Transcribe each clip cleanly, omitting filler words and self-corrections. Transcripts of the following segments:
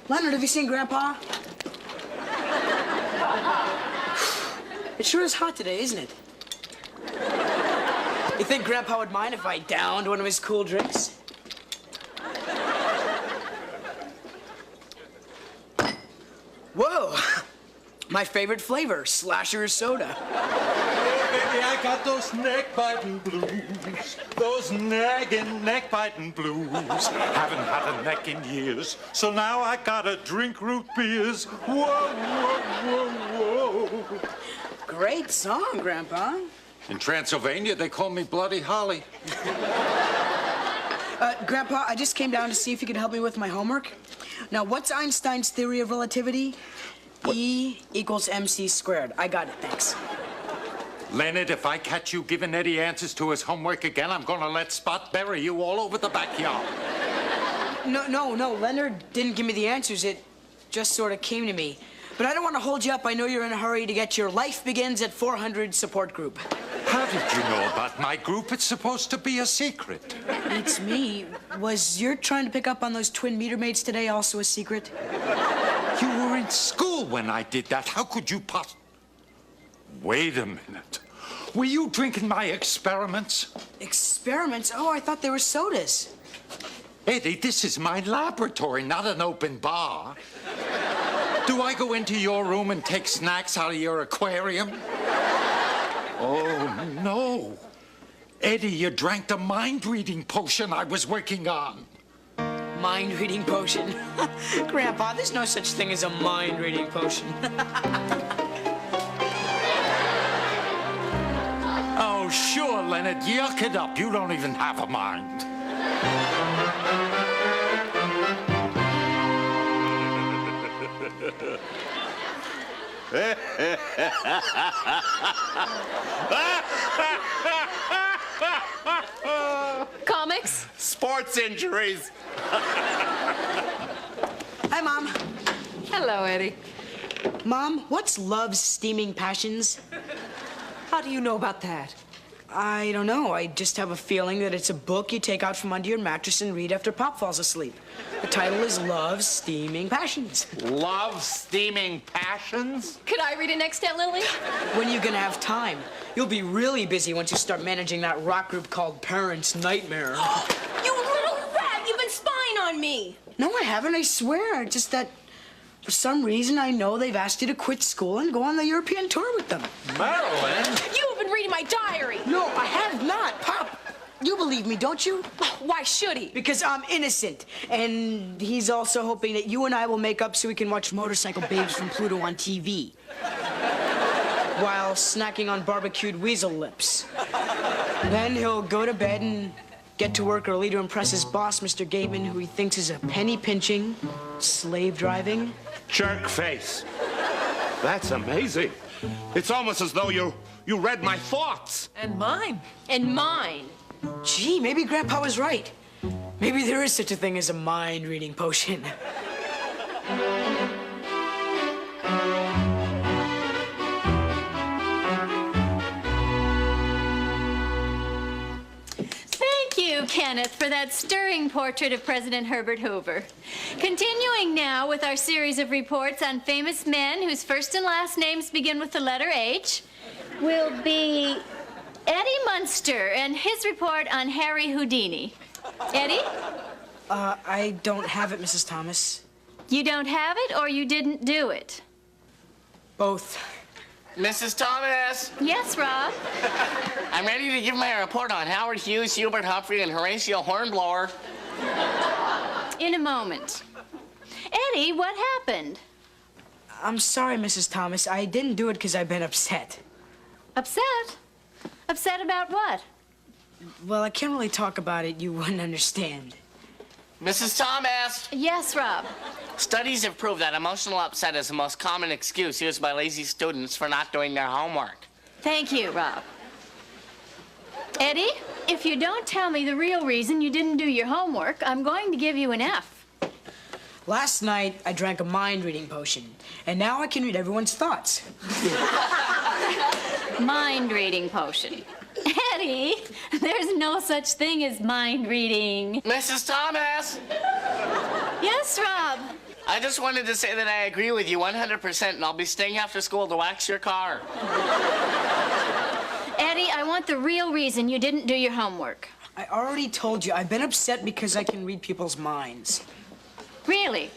Leonard, have you seen Grandpa? It sure is hot today, isn't it? You think Grandpa would mind if I downed one of his cool drinks? Whoa! My favorite flavor, Slasher soda. Baby, I got those neck-biting blues. Those nagging neck-biting blues. Haven't had a neck in years, so now I gotta drink root beers. Whoa, whoa, whoa, whoa. Great song, Grandpa. In Transylvania, they call me Bloody Holly. Grandpa, I just came down to see if you could help me with my homework. Now, what's Einstein's theory of relativity? What? E equals mc squared. I got it, thanks. Leonard, if I catch you giving Eddie answers to his homework again, I'm gonna let Spot bury you all over the backyard. No, Leonard didn't give me the answers. It just sort of came to me. But I don't want to hold you up. I know you're in a hurry to get your Life Begins at 400 support group. How did you know about my group? It's supposed to be a secret. It's me. Was your trying to pick up on those twin meter maids today also a secret? You were in school when I did that. How could you Wait a minute. Were you drinking my experiments? Experiments? Oh, I thought they were sodas. Eddie, this is my laboratory, not an open bar. Do I go into your room and take snacks out of your aquarium? Oh, no. Eddie, you drank the mind-reading potion I was working on. Mind-reading potion? Grandpa, there's no such thing as a mind-reading potion. Oh, sure, Leonard. Yuck it up. You don't even have a mind. Comics? Sports injuries. Hi, Mom. Hello, Eddie. Mom, what's love's steaming passions? How do you know about that? I don't know. I just have a feeling that it's a book you take out from under your mattress and read after Pop falls asleep. The title is Love's Steaming Passions. Love steaming passions? Could I read it next, Aunt Lily? When are you gonna have time? You'll be really busy once you start managing that rock group called Parents' Nightmare. You little rat! You've been spying on me! No, I haven't, I swear. Just that for some reason I know they've asked you to quit school and go on the European tour with them. Marilyn? You have been reading my diary! No, I have not. Pop, you believe me, don't you? Why should he? Because I'm innocent. And he's also hoping that you and I will make up so we can watch Motorcycle Babes from Pluto on TV. While snacking on barbecued weasel lips. Then he'll go to bed and get to work early to impress his boss, Mr. Gateman, who he thinks is a penny-pinching, slave-driving Jerk face. That's amazing. It's almost as though you read my thoughts. And mine. And mine. Gee, maybe Grandpa was right. Maybe there is such a thing as a mind-reading potion. Thank you, Kenneth, for that stirring portrait of President Herbert Hoover. Continuing now with our series of reports on famous men whose first and last names begin with the letter H, will be Eddie Munster and his report on Harry Houdini. Eddie? I don't have it, Mrs. Thomas. You don't have it, or you didn't do it? Both. Mrs. Thomas, Yes, Rob? I'm ready to give my report on Howard Hughes, Hubert Humphrey, and Horatio Hornblower. In a moment. Eddie, what happened? I'm sorry, Mrs. Thomas. I didn't do it because I've been upset. Upset? Upset about what? Well, I can't really talk about it. You wouldn't understand. Mrs. Thomas, Yes, Rob. studies have proved that emotional upset is the most common excuse used by lazy students for not doing their homework. Thank you, Rob. Eddie, if you don't tell me the real reason you didn't do your homework, I'm going to give you an F. Last night, I drank a mind-reading potion, and now I can read everyone's thoughts. Mind-reading potion. Eddie, there's no such thing as mind reading. Mrs. Thomas, Yes, Rob. I just wanted to say that I agree with you 100%, and I'll be staying after school to wax your car. Eddie, I want the real reason you didn't do your homework. I already told you, I've been upset because I can read people's minds. Really?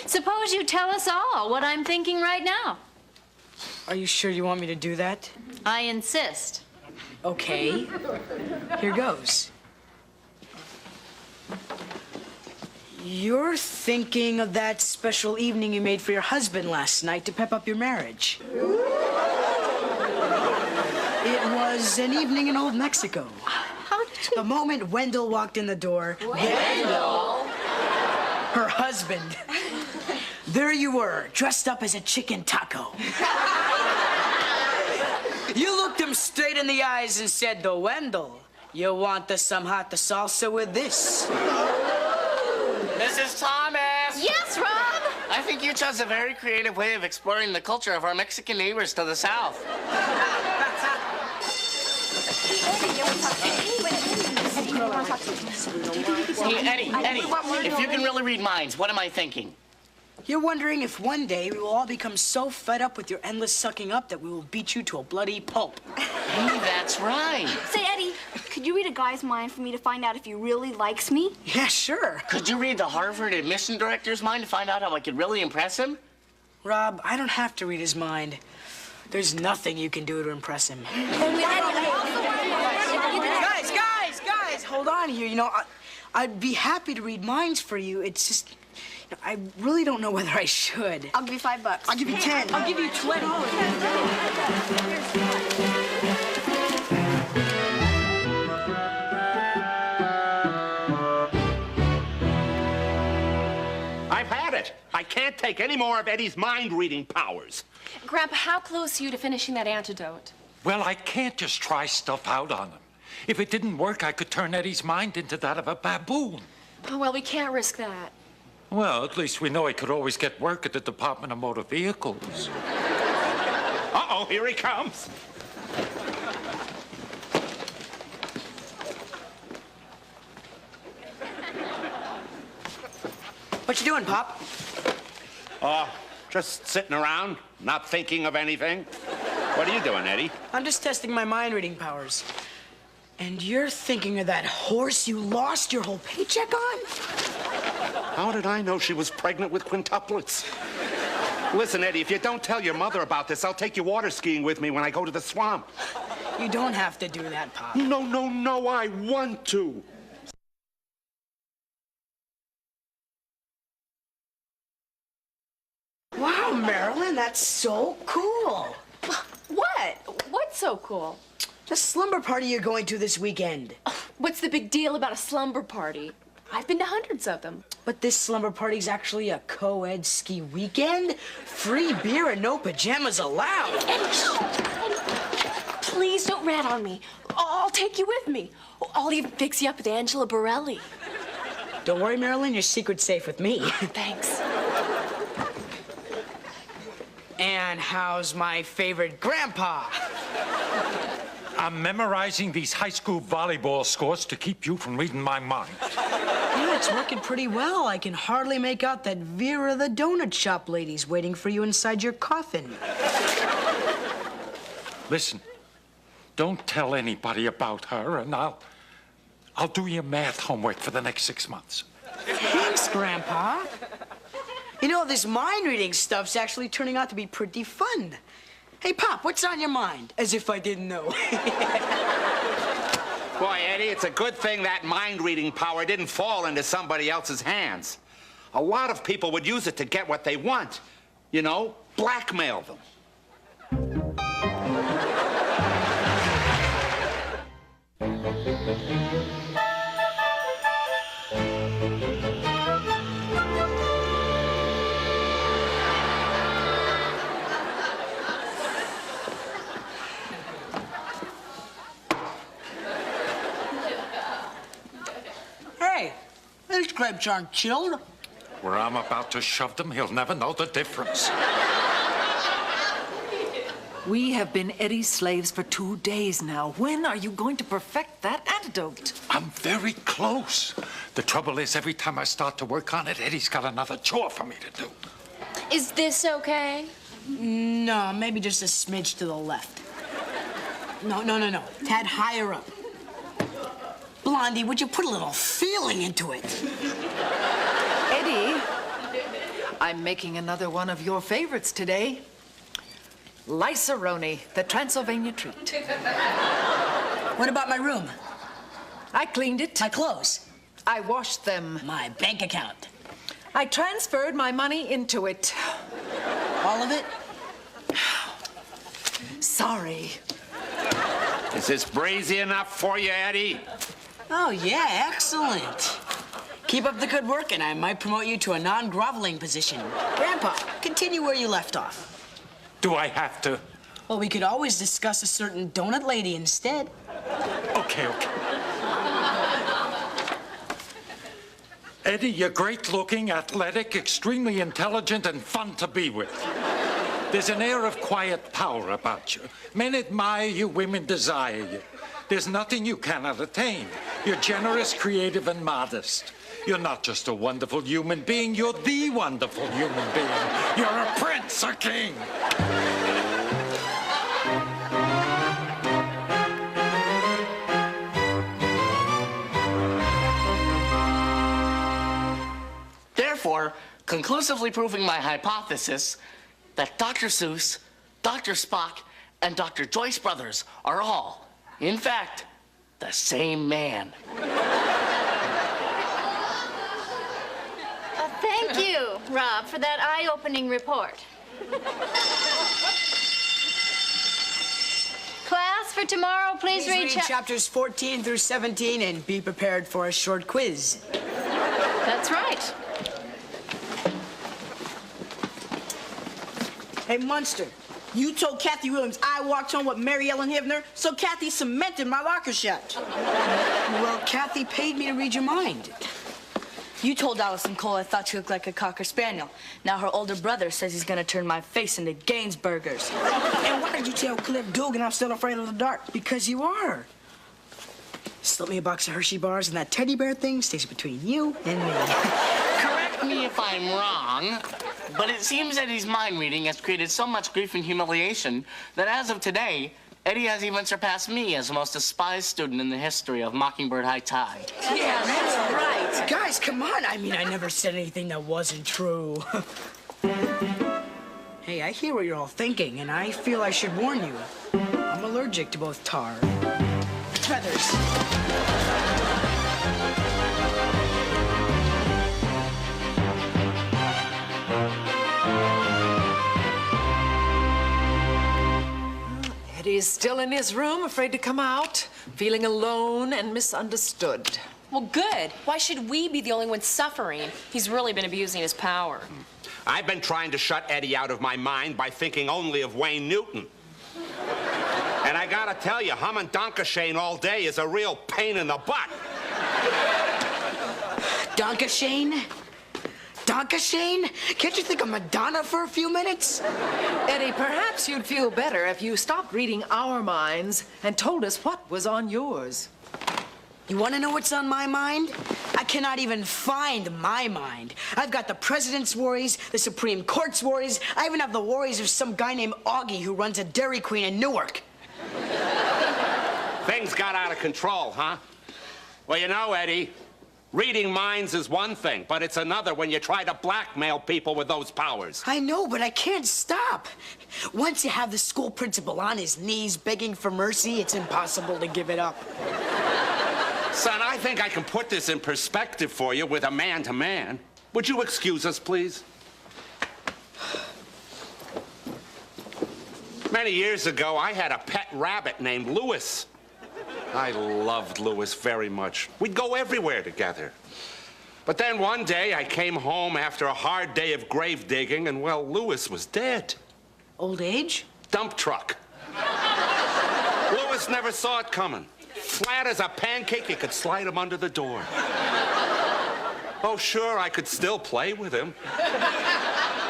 Suppose you tell us all what I'm thinking right now. Are you sure you want me to do that? I insist. Okay. Here goes. You're thinking of that special evening you made for your husband last night to pep up your marriage. It was an evening in Old Mexico. How did you... The moment Wendell walked in the door... Wendell? Her husband. There you were, dressed up as a chicken taco. You looked him straight in the eyes and said, "The Wendell, you want some hot salsa with this?" Mrs. Thomas! Yes, Rob? I think you chose a very creative way of exploring the culture of our Mexican neighbors to the south. Hey, Eddie, if you can really read minds, what am I thinking? You're wondering if one day we will all become so fed up with your endless sucking up that we will beat you to a bloody pulp. Hey, that's right. Say, Eddie, could you read a guy's mind for me to find out if he really likes me? Yeah, sure. Could you read the Harvard admission director's mind to find out how I could really impress him? Rob, I don't have to read his mind. There's nothing you can do to impress him. Guys, hold on here. You know, I'd be happy to read minds for you. It's just, you know, I really don't know whether I should. I'll give you $5. I'll give you 10. I'll give you 20. I've had it. I can't take any more of Eddie's mind-reading powers. Grandpa, how close are you to finishing that antidote? Well, I can't just try stuff out on him. If it didn't work, I could turn Eddie's mind into that of a baboon. Oh, well, we can't risk that. Well, at least we know he could always get work at the Department of Motor Vehicles. Uh-oh, here he comes. What you doing, Pop? Just sitting around, not thinking of anything. What are you doing, Eddie? I'm just testing my mind-reading powers. And you're thinking of that horse you lost your whole paycheck on? How did I know she was pregnant with quintuplets? Listen, Eddie, if you don't tell your mother about this, I'll take you water skiing with me when I go to the swamp. You don't have to do that, Pop. No, I want to. Wow, Marilyn, that's so cool. What? What's so cool? The slumber party you're going to this weekend. What's the big deal about a slumber party? I've been to hundreds of them. But this slumber party's actually a co-ed ski weekend. Free beer and no pajamas allowed. Please don't rat on me. I'll take you with me. I'll even fix you up with Angela Borelli. Don't worry, Marilyn, your secret's safe with me. Thanks. And how's my favorite grandpa? I'm memorizing these high school volleyball scores to keep you from reading my mind. Yeah, it's working pretty well. I can hardly make out that Vera the donut shop lady's waiting for you inside your coffin. Listen, don't tell anybody about her, and I'll do your math homework for the next 6 months. Thanks, Grandpa. You know, this mind-reading stuff's actually turning out to be pretty fun. Hey, Pop, what's on your mind? As if I didn't know. Boy, Eddie, it's a good thing that mind-reading power didn't fall into somebody else's hands. A lot of people would use it to get what they want. You know, blackmail them. Hey, these grapes aren't chilled. Where I'm about to shove them, he'll never know the difference. We have been Eddie's slaves for 2 days now. When are you going to perfect that antidote? I'm very close. The trouble is, every time I start to work on it, Eddie's got another chore for me to do. Is this okay? No, maybe just a smidge to the left. No. Tad higher up. Blondie, would you put a little feeling into it? Eddie, I'm making another one of your favorites today. Liceroni, the Transylvania treat. What about my room? I cleaned it. My clothes? I washed them. My bank account? I transferred my money into it. All of it? Sorry. Is this brazy enough for you, Eddie? Oh, yeah, excellent. Keep up the good work, and I might promote you to a non-groveling position. Grandpa, continue where you left off. Do I have to? Well, we could always discuss a certain donut lady instead. Okay. Eddie, you're great-looking, athletic, extremely intelligent, and fun to be with. There's an air of quiet power about you. Men admire you, women desire you. There's nothing you cannot attain. You're generous, creative, and modest. You're not just a wonderful human being, you're the wonderful human being. You're a prince, a king. Therefore, conclusively proving my hypothesis that Dr. Seuss, Dr. Spock, and Dr. Joyce Brothers are all, in fact, the same man. Thank you, Rob, for that eye-opening report. Class, for tomorrow, please read chapters 14 through 17 and be prepared for a short quiz. That's right. Hey, Munster, you told Kathy Williams I walked home with Mary Ellen Hivner, so Kathy cemented my locker shut. Well, Kathy paid me to read your mind. You told Allison Cole I thought she looked like a Cocker Spaniel. Now her older brother says he's gonna turn my face into Gainsburgers. And why did you tell Cliff Dugan I'm still afraid of the dark? Because you are. Slip me a box of Hershey bars and that teddy bear thing stays between you and me. Correct me if I'm wrong, but it seems Eddie's mind reading has created so much grief and humiliation that as of today, Eddie has even surpassed me as the most despised student in the history of Mockingbird High Tide. Yeah, that's right. Guys, come on. I mean, I never said anything that wasn't true. Hey, I hear what you're all thinking, and I feel I should warn you. I'm allergic to both tar and feathers. Eddie's still in his room, afraid to come out, feeling alone and misunderstood. Well, good. Why should we be the only ones suffering? He's really been abusing his power. I've been trying to shut Eddie out of my mind by thinking only of Wayne Newton. And I gotta tell you, humming Donkashane all day is a real pain in the butt. Donkashane? Donkashane? Can't you think of Madonna for a few minutes? Eddie, perhaps you'd feel better if you stopped reading our minds and told us what was on yours. You want to know what's on my mind? I cannot even find my mind. I've got the president's worries, the Supreme Court's worries. I even have the worries of some guy named Augie who runs a Dairy Queen in Newark. Things got out of control, huh? Well, you know, Eddie, reading minds is one thing, but it's another when you try to blackmail people with those powers. I know, but I can't stop. Once you have the school principal on his knees begging for mercy, it's impossible to give it up. Son, I think I can put this in perspective for you with a man-to-man. Would you excuse us, please? Many years ago, I had a pet rabbit named Louis. I loved Louis very much. We'd go everywhere together. But then one day, I came home after a hard day of grave digging, and, well, Louis was dead. Old age? Dump truck. Louis never saw it coming. Flat as a pancake, you could slide him under the door. Oh, sure, I could still play with him.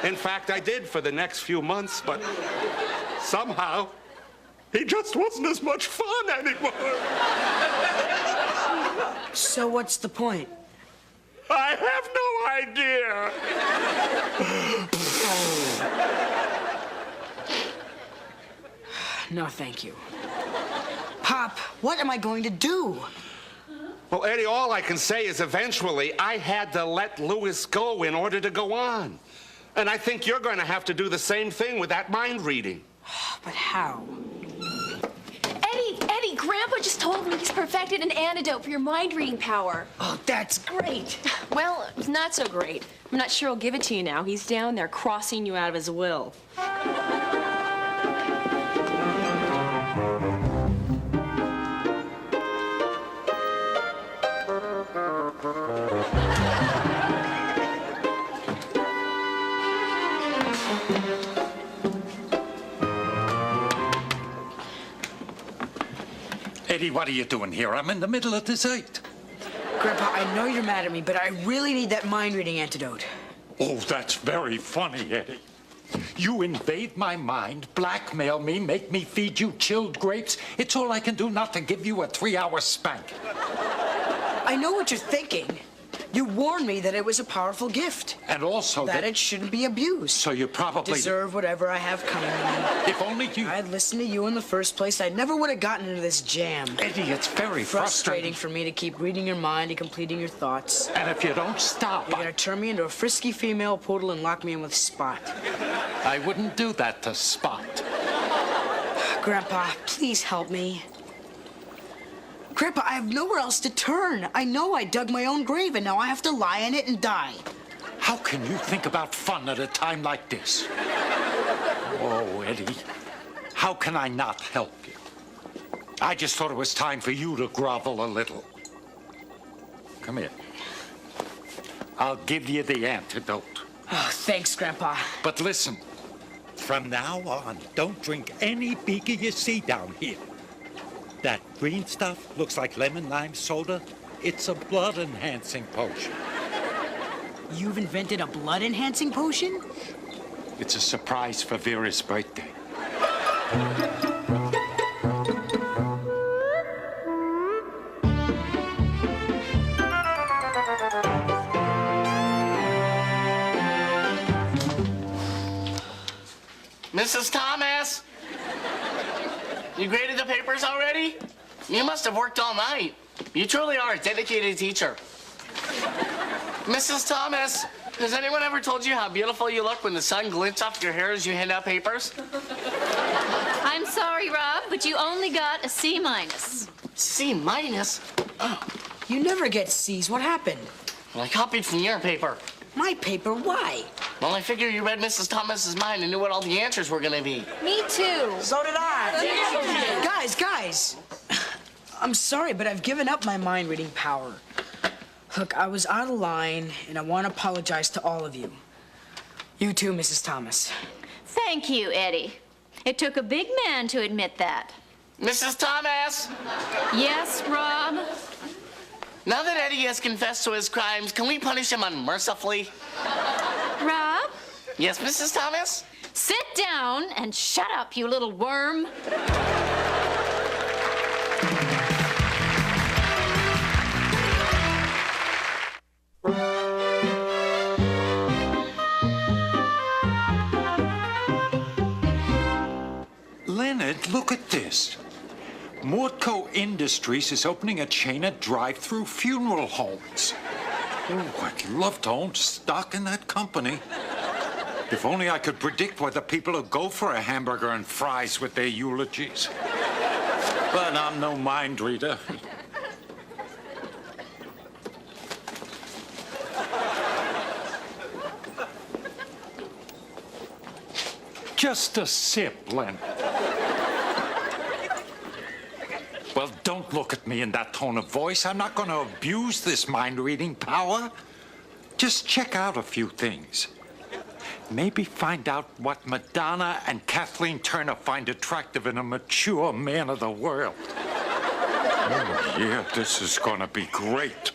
In fact, I did for the next few months, but somehow, he just wasn't as much fun anymore. So what's the point? I have no idea. No, thank you. Pop, what am I going to do? Well, Eddie, all I can say is eventually I had to let Louis go in order to go on. And I think you're going to have to do the same thing with that mind reading. But how? Eddie, Grandpa just told me he's perfected an antidote for your mind-reading power. Oh, that's great. Well, it's not so great. I'm not sure he'll give it to you now. He's down there crossing you out of his will. Eddie, what are you doing here? I'm in the middle of dessert. Grandpa, I know you're mad at me, but I really need that mind-reading antidote. Oh, that's very funny, Eddie. You invade my mind, blackmail me, make me feed you chilled grapes. It's all I can do not to give you a 3-hour spank. I know what you're thinking. You warned me that it was a powerful gift. And also that it shouldn't be abused. So you probably deserve whatever I have coming to me. If only you... I'd listened to you in the first place, I never would have gotten into this jam. Eddie, it's very frustrating for me to keep reading your mind and completing your thoughts. And if you don't stop... You're gonna turn me into a frisky female poodle and lock me in with Spot. I wouldn't do that to Spot. Grandpa, please help me. Grandpa, I have nowhere else to turn. I know I dug my own grave, and now I have to lie in it and die. How can you think about fun at a time like this? Oh, Eddie, how can I not help you? I just thought it was time for you to grovel a little. Come here. I'll give you the antidote. Oh, thanks, Grandpa. But listen, from now on, don't drink any beaker you see down here. That green stuff looks like lemon lime soda. It's a blood-enhancing potion. You've invented a blood-enhancing potion? It's a surprise for Vera's birthday. Mrs. Thomas? You graded the papers already? You must have worked all night. You truly are a dedicated teacher. Mrs. Thomas, has anyone ever told you how beautiful you look when the sun glints off your hair as you hand out papers? I'm sorry, Rob, but you only got a C-. C-? Oh, you never get C's. What happened? Well, I copied from your paper. My paper? Why? Well, I figure you read Mrs. Thomas's mind and knew what all the answers were gonna be. Me too. So did I. Guys. I'm sorry, but I've given up my mind-reading power. Look, I was out of line, and I want to apologize to all of you. You too, Mrs. Thomas. Thank you, Eddie. It took a big man to admit that. Mrs. Thomas! Yes, Rob? Now that Eddie has confessed to his crimes, can we punish him unmercifully? Rob? Yes, Mrs. Thomas? Sit down and shut up, you little worm. Leonard, look at this. Mordco Industries is opening a chain of drive-through funeral homes. Oh, I'd love to own stock in that company. If only I could predict whether people would go for a hamburger and fries with their eulogies. But I'm no mind reader. Just a sip, Len. Well, don't look at me in that tone of voice. I'm not going to abuse this mind-reading power. Just check out a few things. Maybe find out what Madonna and Kathleen Turner find attractive in a mature man of the world. Oh, yeah, this is going to be great.